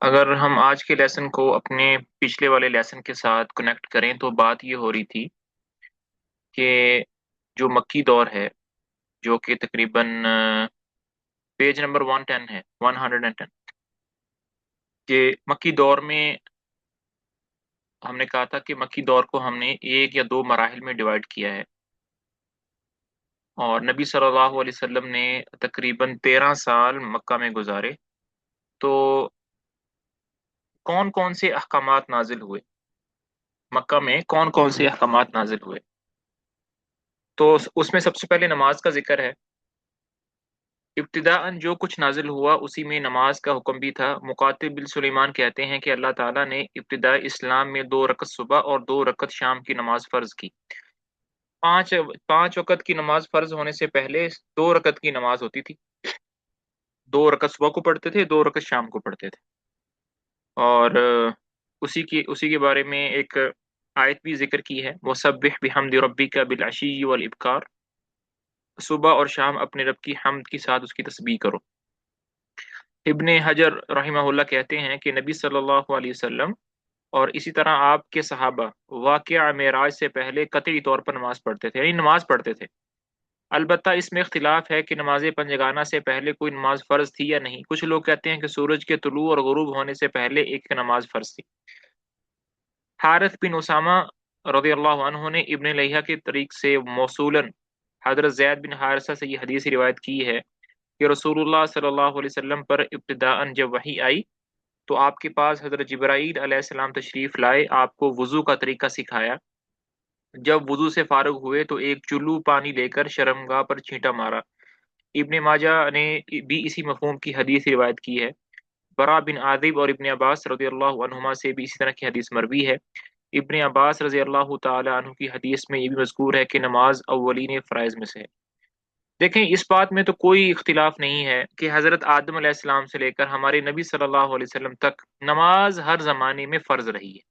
اگر ہم آج کے لیسن کو اپنے پچھلے والے لیسن کے ساتھ کنیکٹ کریں تو بات یہ ہو رہی تھی کہ جو مکی دور ہے، جو کہ تقریباً پیج نمبر 110 ہے، 110، کہ مکی دور میں ہم نے کہا تھا کہ مکی دور کو ہم نے ایک یا دو مراحل میں ڈیوائڈ کیا ہے، اور نبی صلی اللہ علیہ وسلم نے تقریباً 13 سال مکہ میں گزارے. تو کون کون سے احکامات نازل ہوئے مکہ میں؟ کون کون سے احکامات نازل ہوئے؟ تو اس میں سب سے پہلے نماز کا ذکر ہے. ابتداءً جو کچھ نازل ہوا اسی میں نماز کا حکم بھی تھا. مقاتل بن سلیمان کہتے ہیں کہ اللہ تعالیٰ نے ابتدائی اسلام میں 2 رکعت صبح اور 2 رکعت شام کی نماز فرض کی. پانچ پانچ وقت کی نماز فرض ہونے سے پہلے 2 رکعت کی نماز ہوتی تھی. 2 رکعت صبح کو پڑھتے تھے، 2 رکعت شام کو پڑھتے تھے. اور اسی کے بارے میں ایک آیت بھی ذکر کی ہے، وَسَبِّحْ بِحَمْدِ رَبِّكَ بِالْعَشِيِّ وَالْإِبْكَارِ، صبح اور شام اپنے رب کی حمد کے ساتھ اس کی تسبیح کرو. ابن حجر رحمہ اللہ کہتے ہیں کہ نبی صلی اللہ علیہ وسلم اور اسی طرح آپ کے صحابہ واقعہ معراج سے پہلے قطعی طور پر نماز پڑھتے تھے، یعنی نماز پڑھتے تھے. البتہ اس میں اختلاف ہے کہ نماز پنجگانہ سے پہلے کوئی نماز فرض تھی یا نہیں. کچھ لوگ کہتے ہیں کہ سورج کے طلوع اور غروب ہونے سے پہلے ایک نماز فرض تھی. حارث بن اسامہ رضی اللہ عنہ نے ابن لیہہ کے طریق سے موصولاً حضرت زید بن حارثہ سے یہ حدیث روایت کی ہے کہ رسول اللہ صلی اللہ علیہ وسلم پر ابتداءً جب وحی آئی تو آپ کے پاس حضرت جبرائیل علیہ السلام تشریف لائے، آپ کو وضو کا طریقہ سکھایا. جب وضو سے فارغ ہوئے تو ایک چلو پانی لے کر شرمگاہ پر چھینٹا مارا. ابن ماجہ نے بھی اسی مفہوم کی حدیث روایت کی ہے. برا بن عازب اور ابن عباس رضی اللہ عنہما سے بھی اسی طرح کی حدیث مروی ہے. ابن عباس رضی اللہ تعالی عنہ کی حدیث میں یہ بھی مذکور ہے کہ نماز اولین فرائض میں سے ہے. دیکھیں، اس بات میں تو کوئی اختلاف نہیں ہے کہ حضرت آدم علیہ السلام سے لے کر ہمارے نبی صلی اللہ علیہ وسلم تک نماز ہر زمانے میں فرض رہی ہے.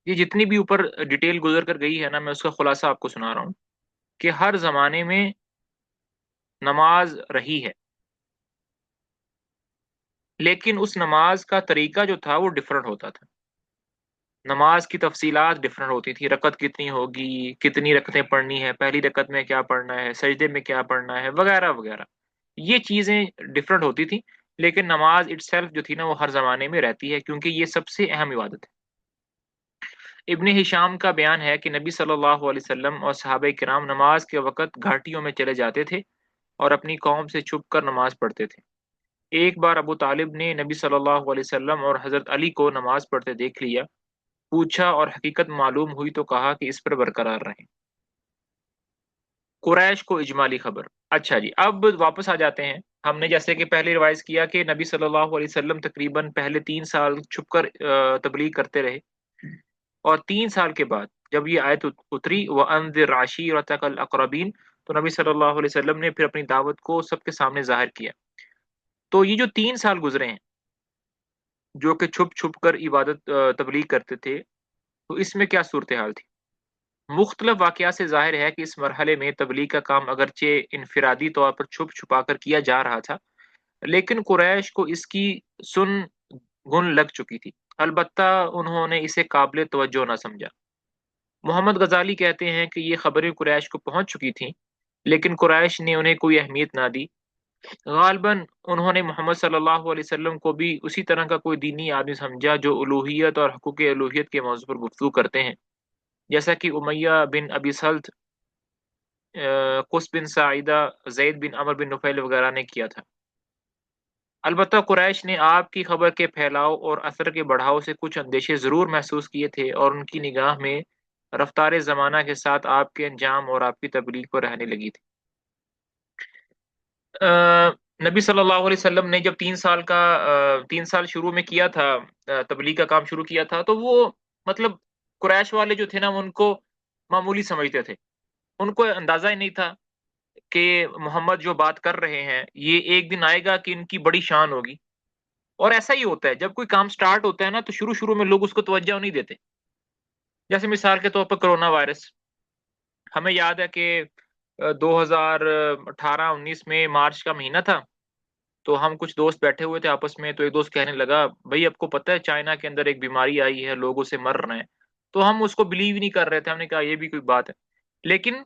یہ جتنی بھی اوپر ڈیٹیل گزر کر گئی ہے نا، میں اس کا خلاصہ آپ کو سنا رہا ہوں کہ ہر زمانے میں نماز رہی ہے، لیکن اس نماز کا طریقہ جو تھا وہ ڈفرنٹ ہوتا تھا. نماز کی تفصیلات ڈفرنٹ ہوتی تھی، رکعت کتنی ہوگی، کتنی رکعتیں پڑھنی ہے، پہلی رکعت میں کیا پڑھنا ہے، سجدے میں کیا پڑھنا ہے، وغیرہ وغیرہ. یہ چیزیں ڈفرنٹ ہوتی تھی، لیکن نماز اٹ سیلف جو تھی نا وہ ہر زمانے میں رہتی ہے، کیونکہ یہ سب سے اہم عبادت ہے. ابن ہشام کا بیان ہے کہ نبی صلی اللہ علیہ وسلم اور صحابہ کرام نماز کے وقت گھاٹیوں میں چلے جاتے تھے اور اپنی قوم سے چھپ کر نماز پڑھتے تھے. ایک بار ابو طالب نے نبی صلی اللہ علیہ وسلم اور حضرت علی کو نماز پڑھتے دیکھ لیا، پوچھا اور حقیقت معلوم ہوئی تو کہا کہ اس پر برقرار رہیں. قریش کو اجمالی خبر. اچھا جی، اب واپس آ جاتے ہیں. ہم نے جیسے کہ پہلے روایت کیا کہ نبی صلی اللہ علیہ وسلم تقریباً پہلے 3 سال چھپ کر تبلیغ کرتے رہے، اور 3 سال کے بعد جب یہ آیت اتری وَأَنذِرْ عَشِيرَتَكَ الْأَقْرَبِينَ، تو نبی صلی اللہ علیہ وسلم نے پھر اپنی دعوت کو سب کے سامنے ظاہر کیا. تو یہ جو 3 سال گزرے ہیں جو کہ چھپ چھپ کر عبادت تبلیغ کرتے تھے، تو اس میں کیا صورتحال تھی؟ مختلف واقعات سے ظاہر ہے کہ اس مرحلے میں تبلیغ کا کام اگرچہ انفرادی طور پر چھپ چھپا کر کیا جا رہا تھا، لیکن قریش کو اس کی سن گن لگ چکی تھی. البتہ انہوں نے اسے قابل توجہ نہ سمجھا. محمد غزالی کہتے ہیں کہ یہ خبریں قریش کو پہنچ چکی تھیں، لیکن قریش نے انہیں کوئی اہمیت نہ دی. غالباً انہوں نے محمد صلی اللہ علیہ وسلم کو بھی اسی طرح کا کوئی دینی آدمی سمجھا جو الوہیت اور حقوق الوہیت کے موضوع پر گفتگو کرتے ہیں، جیسا کہ امیہ بن ابی سلط، قس بن ساعدہ، زید بن عمر بن نفیل وغیرہ نے کیا تھا. البتہ قریش نے آپ کی خبر کے پھیلاؤ اور اثر کے بڑھاؤ سے کچھ اندیشے ضرور محسوس کیے تھے، اور ان کی نگاہ میں رفتار زمانہ کے ساتھ آپ کے انجام اور آپ کی تبلیغ پر رہنے لگی تھی. نبی صلی اللہ علیہ وسلم نے جب 3 سال شروع میں کیا تھا، تبلیغ کا کام شروع کیا تھا، تو وہ مطلب قریش والے جو تھے نا ان کو معمولی سمجھتے تھے. ان کو اندازہ ہی نہیں تھا کہ محمد جو بات کر رہے ہیں یہ ایک دن آئے گا کہ ان کی بڑی شان ہوگی. اور ایسا ہی ہوتا ہے، جب کوئی کام سٹارٹ ہوتا ہے نا تو شروع شروع میں لوگ اس کو توجہ نہیں دیتے. جیسے مثال کے طور پر کرونا وائرس، ہمیں یاد ہے کہ 2018-19 میں مارچ کا مہینہ تھا، تو ہم کچھ دوست بیٹھے ہوئے تھے آپس میں، تو ایک دوست کہنے لگا بھائی آپ کو پتہ ہے چائنا کے اندر ایک بیماری آئی ہے، لوگ اسے مر رہے ہیں۔ تو ہم اس کو بلیو ہی نہیں کر رہے تھے، ہم نے کہا یہ بھی کوئی بات ہے۔ لیکن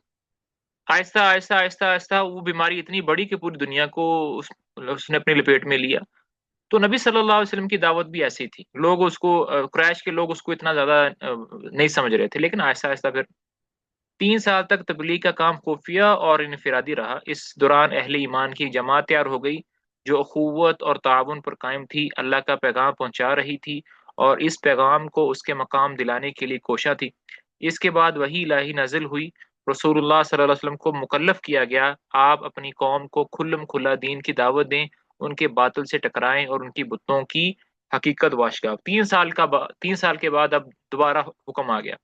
آہستہ آہستہ آہستہ آہستہ وہ بیماری اتنی بڑی کہ پوری دنیا کو اس نے اپنی لپیٹ میں لیا۔ تو نبی صلی اللہ علیہ وسلم کی دعوت بھی ایسی تھی، لوگ اس کو قریش کے لوگ اس کو اتنا زیادہ نہیں سمجھ رہے تھے، لیکن آہستہ آہستہ پھر 3 سال تک تبلیغ کا کام خفیہ اور انفرادی رہا۔ اس دوران اہل ایمان کی جماعت تیار ہو گئی جو اخوت اور تعاون پر قائم تھی، اللہ کا پیغام پہنچا رہی تھی اور اس پیغام کو اس کے مقام دلانے کے لیے کوشاں تھی۔ اس کے بعد وحی الہی نازل ہوئی، رسول اللہ صلی اللہ علیہ وسلم کو مکلف کیا گیا آپ اپنی قوم کو کھلم کھلا دین کی دعوت دیں، ان کے باطل سے ٹکرائیں اور ان کی بتوں کی حقیقت واشگاف۔ 3 سال کے بعد اب دوبارہ حکم آ گیا۔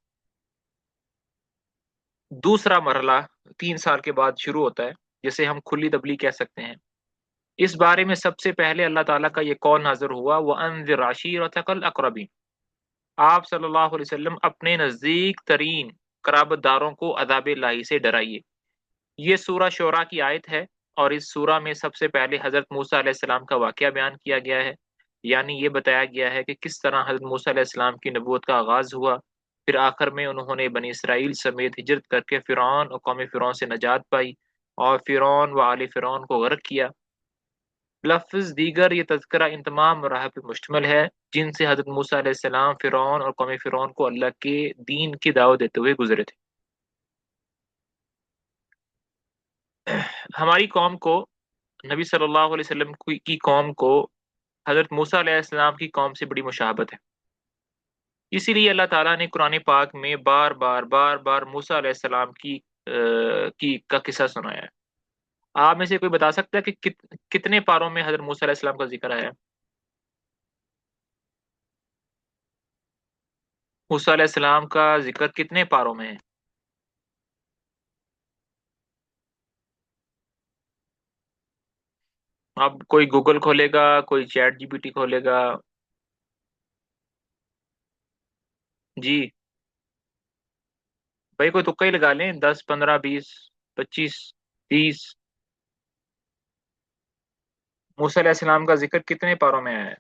دوسرا مرحلہ 3 سال کے بعد شروع ہوتا ہے، جسے ہم کھلی تبلیغ کہہ سکتے ہیں۔ اس بارے میں سب سے پہلے اللہ تعالیٰ کا یہ قول نازل ہوا وَأَنذِرْ عَشِيرَتَكَ الْأَقْرَبِينَ، آپ صلی اللہ علیہ وسلم اپنے نزدیک ترین قرابت داروں کو عذاب الہی سے ڈرائیے۔ یہ سورہ شعراء کی آیت ہے، اور اس سورہ میں سب سے پہلے حضرت موسیٰ علیہ السلام کا واقعہ بیان کیا گیا ہے، یعنی یہ بتایا گیا ہے کہ کس طرح حضرت موسیٰ علیہ السلام کی نبوت کا آغاز ہوا، پھر آخر میں انہوں نے بنی اسرائیل سمیت ہجرت کر کے فرعون اور قوم فرعون سے نجات پائی اور فرعون و آل فرعون کو غرق کیا۔ لفظ دیگر یہ تذکرہ ان تمام مراحل پر مشتمل ہے جن سے حضرت موسیٰ علیہ السلام فرعون اور قوم فرعون کو اللہ کے دین کی دعوت دیتے ہوئے گزرے تھے۔ ہماری قوم کو، نبی صلی اللہ علیہ وسلم کی قوم کو حضرت موسیٰ علیہ السلام کی قوم سے بڑی مشابہت ہے، اسی لیے اللہ تعالیٰ نے قرآن پاک میں بار بار بار بار موسیٰ علیہ السلام کا قصہ سنایا ہے۔ آپ میں سے کوئی بتا سکتا ہے کہ کتنے پاروں میں حضرت موسیٰ علیہ السلام کا ذکر آیا ہے؟ موسیٰ علیہ السلام کا ذکر کتنے پاروں میں ہے؟ اب کوئی گوگل کھولے گا، کوئی چیٹ جی پی ٹی کھولے گا؟ جی بھائی کوئی تکا ہی لگا لیں، 10 15 20 25 30۔ موسیٰ علیہ السلام کا ذکر کتنے پاروں میں آیا ہے؟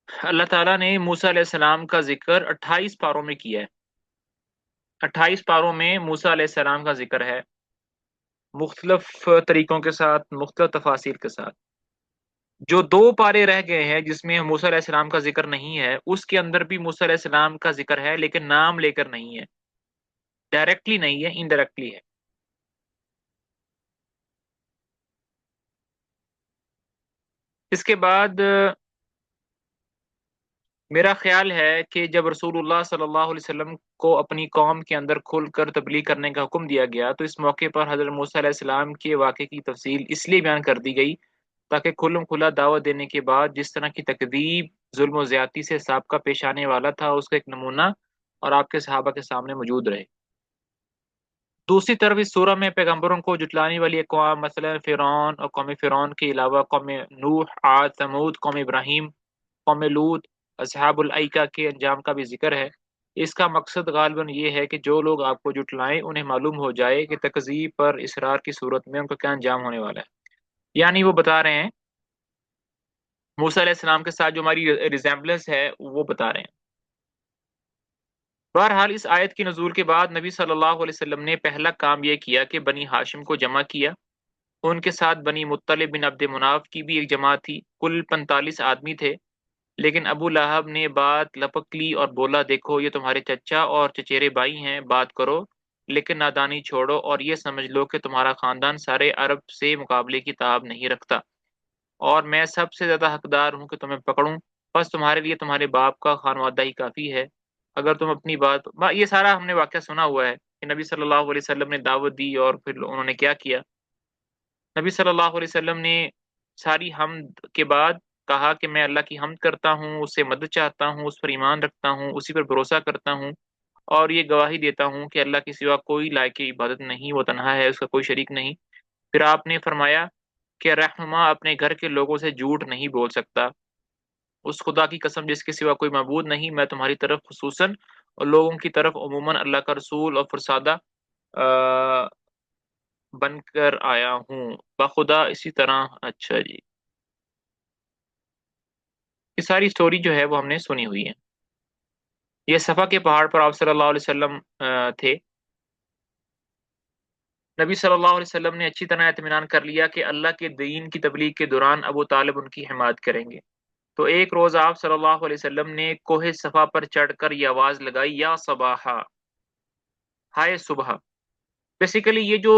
اللہ تعالیٰ نے موسیٰ علیہ السلام کا ذکر 28 پاروں میں کیا ہے۔ 28 پاروں میں موسیٰ علیہ السلام کا ذکر ہے، مختلف طریقوں کے ساتھ، مختلف تفاصیر کے ساتھ۔ جو 2 پارے رہ گئے ہیں جس میں موسیٰ علیہ السلام کا ذکر نہیں ہے، اس کے اندر بھی موسیٰ علیہ السلام کا ذکر ہے، لیکن نام لے کر نہیں ہے، ڈائریکٹلی نہیں ہے، انڈائریکٹلی ہے۔ اس کے بعد میرا خیال ہے کہ جب رسول اللہ صلی اللہ علیہ وسلم کو اپنی قوم کے اندر کھل کر تبلیغ کرنے کا حکم دیا گیا، تو اس موقع پر حضرت موسیٰ علیہ السلام کے واقعے کی تفصیل اس لیے بیان کر دی گئی تاکہ کھلم کھلا دعوت دینے کے بعد جس طرح کی تکذیب، ظلم و زیادتی سے سابقہ پیش آنے والا تھا، اس کا ایک نمونہ اور آپ کے صحابہ کے سامنے موجود رہے۔ دوسری طرف اس سورہ میں پیغمبروں کو جٹلانے والی اقوام، مثلا فرعون اور قوم فرعون کے علاوہ قوم نوح، عاد، ثمود، قوم ابراہیم، قوم لوط، اصحاب الایکہ کے انجام کا بھی ذکر ہے۔ اس کا مقصد غالباً یہ ہے کہ جو لوگ آپ کو جٹلائیں انہیں معلوم ہو جائے کہ تکذیب پر اصرار کی صورت میں ان کا کیا انجام ہونے والا ہے۔ یعنی وہ بتا رہے ہیں، موسیٰ علیہ السلام کے ساتھ جو ہماری ریزیمبلنس ہے وہ بتا رہے ہیں۔ بہرحال اس آیت کی نزول کے بعد نبی صلی اللہ علیہ وسلم نے پہلا کام یہ کیا کہ بنی ہاشم کو جمع کیا۔ ان کے ساتھ بنی مطلب بن عبد مناف کی بھی ایک جماعت تھی، کل 45 آدمی تھے۔ لیکن ابو لہب نے بات لپک لی اور بولا، دیکھو یہ تمہارے چچا اور چچیرے بھائی ہیں، بات کرو لیکن نادانی چھوڑو اور یہ سمجھ لو کہ تمہارا خاندان سارے عرب سے مقابلے کی تاب نہیں رکھتا، اور میں سب سے زیادہ حقدار ہوں کہ تمہیں پکڑوں، بس تمہارے لیے تمہارے باپ کا خانوادہ ہی کافی ہے۔ اگر تم اپنی یہ سارا ہم نے واقعہ سنا ہوا ہے کہ نبی صلی اللہ علیہ وسلم نے دعوت دی اور پھر انہوں نے کیا کیا۔ نبی صلی اللہ علیہ وسلم نے ساری حمد کے بعد کہا کہ میں اللہ کی حمد کرتا ہوں، اس سے مدد چاہتا ہوں، اس پر ایمان رکھتا ہوں، اسی پر بھروسہ کرتا ہوں، اور یہ گواہی دیتا ہوں کہ اللہ کے سوا کوئی لائق عبادت نہیں، وہ تنہا ہے، اس کا کوئی شریک نہیں۔ پھر آپ نے فرمایا کہ رہنما اپنے گھر کے لوگوں سے جھوٹ نہیں بول سکتا، اس خدا کی قسم جس کے سوا کوئی معبود نہیں، میں تمہاری طرف خصوصاً اور لوگوں کی طرف عموماً اللہ کا رسول اور فرسادہ بن کر آیا ہوں بخدا اسی طرح۔ اچھا جی، یہ ساری سٹوری جو ہے وہ ہم نے سنی ہوئی ہے۔ یہ صفا کے پہاڑ پر آپ صلی اللہ علیہ وسلم تھے۔ نبی صلی اللہ علیہ وسلم نے اچھی طرح اطمینان کر لیا کہ اللہ کے دین کی تبلیغ کے دوران ابو طالب ان کی حمایت کریں گے۔ تو ایک روز آپ صلی اللہ علیہ وسلم نے کوہ صفا پر چڑھ کر یہ آواز لگائی، یا صباحا، ہائے صبح۔ بیسیکلی یہ جو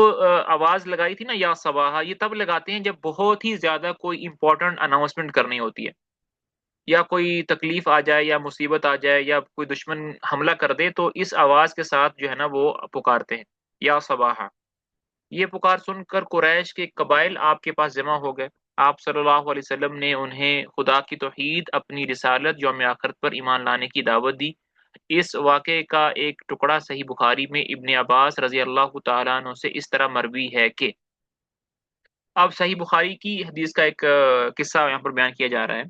آواز لگائی تھی نا، یا صباحا، یہ تب لگاتے ہیں جب بہت ہی زیادہ کوئی امپورٹنٹ اناؤنسمنٹ کرنی ہوتی ہے، یا کوئی تکلیف آ جائے یا مصیبت آ جائے یا کوئی دشمن حملہ کر دے، تو اس آواز کے ساتھ جو ہے نا وہ پکارتے ہیں، یا صباحا۔ یہ پکار سن کر قریش کے قبائل آپ کے پاس جمع ہو گئے۔ آپ صلی اللہ علیہ وسلم نے انہیں خدا کی توحید، اپنی رسالت، یوم آخرت پر ایمان لانے کی دعوت دی۔ اس واقعے کا ایک ٹکڑا صحیح بخاری میں ابن عباس رضی اللہ تعالیٰ عنہ سے اس طرح مروی ہے کہ، اب صحیح بخاری کی حدیث کا ایک قصہ یہاں پر بیان کیا جا رہا ہے۔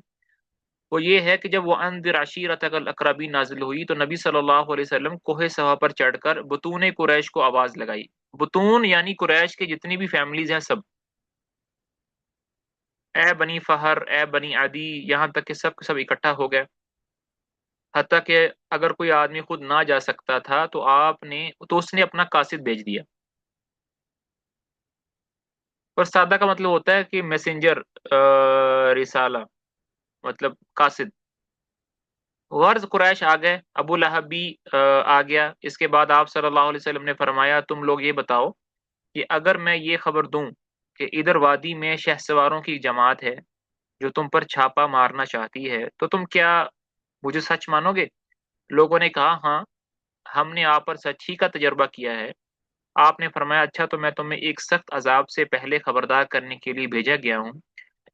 وہ یہ ہے کہ جب وہ انذر عشیرتک الاقربین نازل ہوئی تو نبی صلی اللہ علیہ وسلم کوہ صفا پر چڑھ کر بطون قریش کو آواز لگائی۔ بطون یعنی قریش کے جتنی بھی فیملیز ہیں سب، اے بنی فہر، اے بنی عدی، یہاں تک کہ سب کے سب اکٹھا ہو گئے۔ حتیٰ کہ اگر کوئی آدمی خود نہ جا سکتا تھا تو اس نے اپنا قاصد بھیج دیا۔ اور سادہ کا مطلب ہوتا ہے کہ میسنجر، رسالہ، مطلب قاصد۔ غرض قریش آ گئے، ابو لہب بھی آ گیا۔ اس کے بعد آپ صلی اللہ علیہ وسلم نے فرمایا، تم لوگ یہ بتاؤ کہ اگر میں یہ خبر دوں کہ ادھر وادی میں شہ سواروں کی جماعت ہے جو تم پر چھاپا مارنا چاہتی ہے، تو تم کیا مجھے سچ مانو گے؟ لوگوں نے کہا، ہاں، ہم نے آپ پر سچ ہی کا تجربہ کیا ہے۔ آپ نے فرمایا، اچھا، تو میں تمہیں ایک سخت عذاب سے پہلے خبردار کرنے کے لیے بھیجا گیا ہوں۔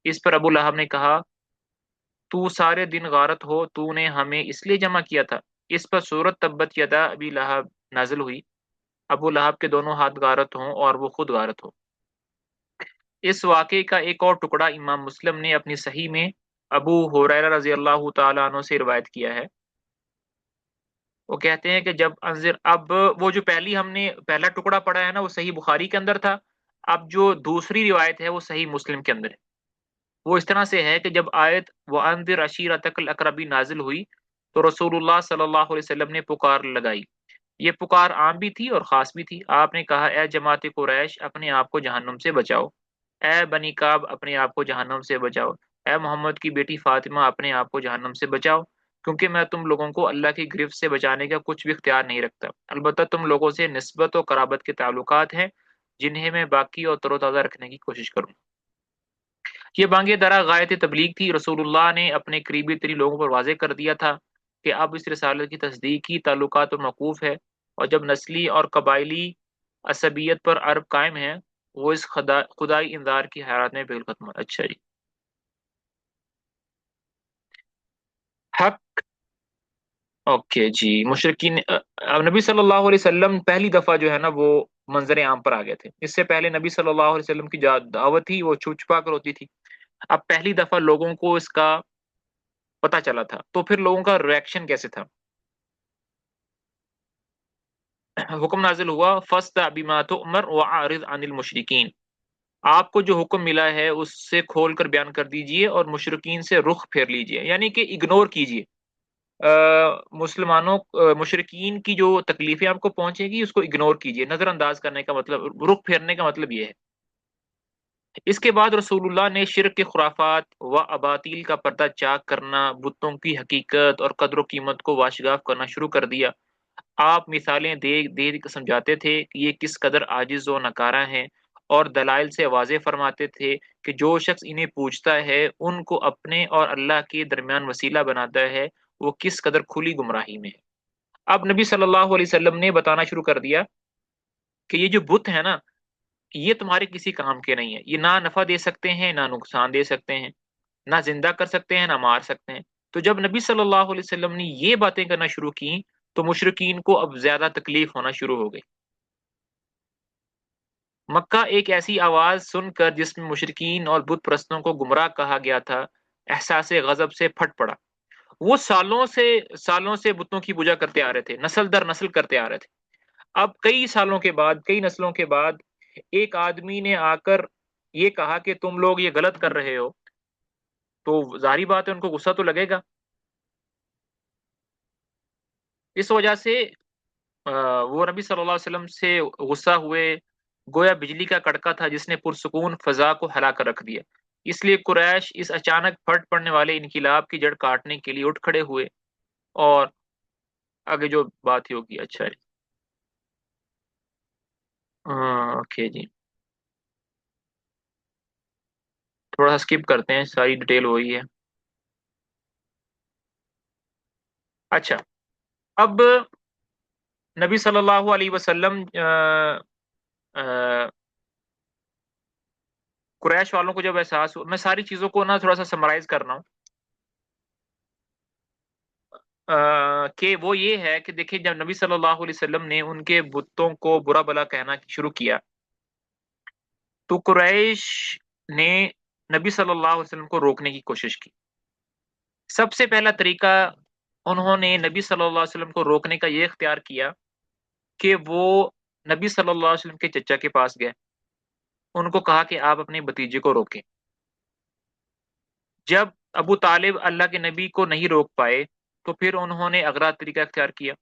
اس پر ابو لہب نے کہا، تو سارے دن غارت ہو، تو نے ہمیں اس لیے جمع کیا تھا؟ اس پر سورت تبت یدا ابی لہب نازل ہوئی، ابو لہب کے دونوں ہاتھ غارت ہوں اور وہ خود غارت ہو۔ اس واقعے کا ایک اور ٹکڑا امام مسلم نے اپنی صحیح میں ابو ہریرہ رضی اللہ تعالیٰ عنہ سے روایت کیا ہے۔ وہ کہتے ہیں کہ جب انذر، اب وہ جو ہم نے پہلا ٹکڑا پڑھا ہے نا وہ صحیح بخاری کے اندر تھا، اب جو دوسری روایت ہے وہ صحیح مسلم کے اندر ہے۔ وہ اس طرح سے ہے کہ جب آیت وَأَنذِرْ عَشِيرَتَكَ الْأَقْرَبِينَ نازل ہوئی تو رسول اللہ صلی اللہ علیہ وسلم نے پکار لگائی۔ یہ پکار عام بھی تھی اور خاص بھی تھی۔ آپ نے کہا، اے جماعت قریش، اپنے آپ کو جہنم سے بچاؤ۔ اے بنی کعب، اپنے آپ کو جہنم سے بچاؤ۔ اے محمد کی بیٹی فاطمہ، اپنے آپ کو جہنم سے بچاؤ، کیونکہ میں تم لوگوں کو اللہ کی گرفت سے بچانے کا کچھ بھی اختیار نہیں رکھتا۔ البتہ تم لوگوں سے نسبت و قرابت کے تعلقات ہیں جنہیں میں باقی اور تر و تازہ رکھنے کی کوشش کروں۔ یہ بانگ درا غایت تبلیغ تھی۔ رسول اللہ نے اپنے قریبی ترین لوگوں پر واضح کر دیا تھا کہ اب اس رسالت کی تصدیق ہی تعلقات پر موقوف ہے، اور جب نسلی اور قبائلی عصبیت پر عرب قائم ہے، وہ اس خدائی انذار کی حیرات میں بالکل ختم ہو۔ اچھا جی، حق، اوکے جی، مشرکین نبی صلی اللہ علیہ وسلم پہلی دفعہ جو ہے نا وہ منظر عام پر آ گئے تھے۔ اس سے پہلے نبی صلی اللہ علیہ وسلم کی دعوت تھی وہ چھپ چھپا کر ہوتی تھی۔ اب پہلی دفعہ لوگوں کو اس کا پتا چلا تھا، تو پھر لوگوں کا ریئیکشن کیسے تھا؟ حکم نازل ہوا، فَاسْدَعْ بِمَا تُؤْمَرُ وَأَعْرِضْ عَنِ الْمُشْرِكِينَ۔ آپ کو جو حکم ملا ہے اس سے کھول کر بیان کر دیجئے اور مشرکین سے رخ پھیر لیجئے، یعنی کہ اگنور کیجئے۔ مسلمانوں، مشرکین کی جو تکلیفیں آپ کو پہنچے گی اس کو اگنور کیجئے، نظر انداز کرنے کا مطلب، رخ پھیرنے کا مطلب یہ ہے۔ اس کے بعد رسول اللہ نے شرک کے خرافات و اباطیل کا پردہ چاک کرنا، بتوں کی حقیقت اور قدر و قیمت کو واشگاف کرنا شروع کر دیا۔ آپ مثالیں دے دے کر سمجھاتے تھے کہ یہ کس قدر عاجز و ناکارہ ہیں، اور دلائل سے واضح فرماتے تھے کہ جو شخص انہیں پوجتا ہے، ان کو اپنے اور اللہ کے درمیان وسیلہ بناتا ہے، وہ کس قدر کھلی گمراہی میں ہے۔ اب نبی صلی اللہ علیہ وسلم نے بتانا شروع کر دیا کہ یہ جو بت ہے نا، یہ تمہارے کسی کام کے نہیں ہے، یہ نہ نفع دے سکتے ہیں نہ نقصان دے سکتے ہیں، نہ زندہ کر سکتے ہیں نہ مار سکتے ہیں۔ تو جب نبی صلی اللہ علیہ وسلم نے یہ باتیں کرنا شروع کی تو مشرکین کو اب زیادہ تکلیف ہونا شروع ہو گئی۔ مکہ ایک ایسی آواز سن کر جس میں مشرکین اور بت پرستوں کو گمراہ کہا گیا تھا، احساس غضب سے پھٹ پڑا. وہ سالوں سے بتوں کی پوجا کرتے آ رہے تھے، نسل در نسل کرتے آ رہے تھے. اب کئی سالوں کے بعد، کئی نسلوں کے بعد ایک آدمی نے آ کر یہ کہا کہ تم لوگ یہ غلط کر رہے ہو، تو ظاہری بات ہے ان کو غصہ تو لگے گا. اس وجہ سے وہ نبی صلی اللہ علیہ وسلم سے غصہ ہوئے، گویا بجلی کا کڑکا تھا جس نے پرسکون فضا کو ہلا کر رکھ دیا. اس لیے قریش اس اچانک پھٹ پڑنے والے انقلاب کی جڑ کاٹنے کے لیے اٹھ کھڑے ہوئے. اور آگے جو بات ہی ہوگی. اچھا جی. اوکے جی، تھوڑا سا اسکپ کرتے ہیں، ساری ڈیٹیل وہی ہے. اچھا، اب نبی صلی اللہ علیہ وسلم قریش والوں کو جب احساس ہوا، میں ساری چیزوں کو نا تھوڑا سا سمرائز کر رہا ہوں، کہ وہ یہ ہے کہ دیکھیں جب نبی صلی اللہ علیہ وسلم نے ان کے بتوں کو برا بلا کہنا شروع کیا، تو قریش نے نبی صلی اللہ علیہ وسلم کو روکنے کی کوشش کی. سب سے پہلا طریقہ انہوں نے نبی صلی اللہ علیہ وسلم کو روکنے کا یہ اختیار کیا کہ وہ نبی صلی اللہ علیہ وسلم کے چچا کے پاس گئے، ان کو کہا کہ آپ اپنے بھتیجے کو روکیں. جب ابو طالب اللہ کے نبی کو نہیں روک پائے تو پھر انہوں نے اغلا طریقہ اختیار کیا.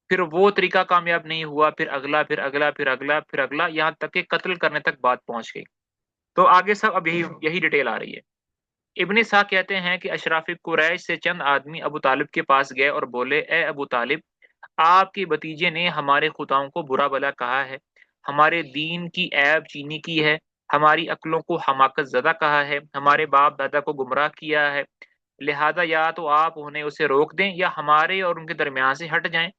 پھر وہ طریقہ کامیاب نہیں ہوا، پھر اگلا، پھر اگلا، پھر اگلا، پھر اگلا، یہاں تک کہ قتل کرنے تک بات پہنچ گئی. تو آگے سب اب یہی ڈیٹیل آ رہی ہے. ابن سا کہتے ہیں کہ اشراف قریش سے چند آدمی ابو طالب کے پاس گئے اور بولے، اے ابو طالب، آپ کے بتیجے نے ہمارے خداؤں کو برا بلا کہا ہے، ہمارے دین کی عیب چینی کی ہے، ہماری عقلوں کو حماقت زدہ کہا ہے، ہمارے باپ دادا کو گمراہ کیا ہے. لہذا یا تو آپ انہیں اسے روک دیں یا ہمارے اور ان کے درمیان سے ہٹ جائیں،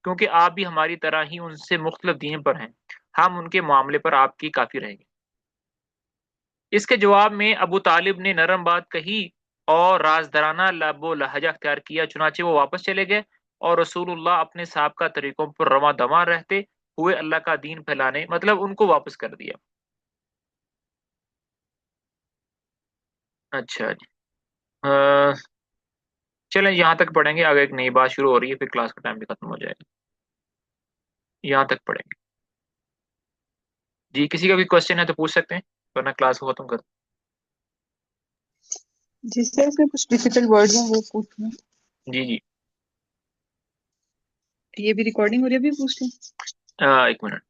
کیونکہ آپ بھی ہماری طرح ہی ان سے مختلف دین پر ہیں، ہم ان کے معاملے پر آپ کی کافی رہیں گے. اس کے جواب میں ابو طالب نے نرم بات کہی اور رازدارانہ لب و لہجہ اختیار کیا، چنانچہ وہ واپس چلے گئے اور رسول اللہ اپنے سابقہ طریقوں پر رواں دواں رہتے ہوئے اللہ کا دین پھیلانے، مطلب ان کو واپس کر دیا. اچھا جی، چلیں یہاں تک پڑھیں گے، آگے ایک نئی بات شروع ہو رہی ہے، پھر کلاس کا ٹائم بھی ختم ہو جائے گا. یہاں تک پڑھیں گے جی. کسی کا بھی کوشچن ہے تو پوچھ سکتے ہیں ورنہ کلاس کو ختم کر. جس سے اس میں کچھ ڈیفیکلٹ ورڈ ہیں وہ پوچھنا. جی جی، یہ بھی ریکارڈنگ ہو رہی ہے، ابھی پوچھ لیں. ایک منٹ.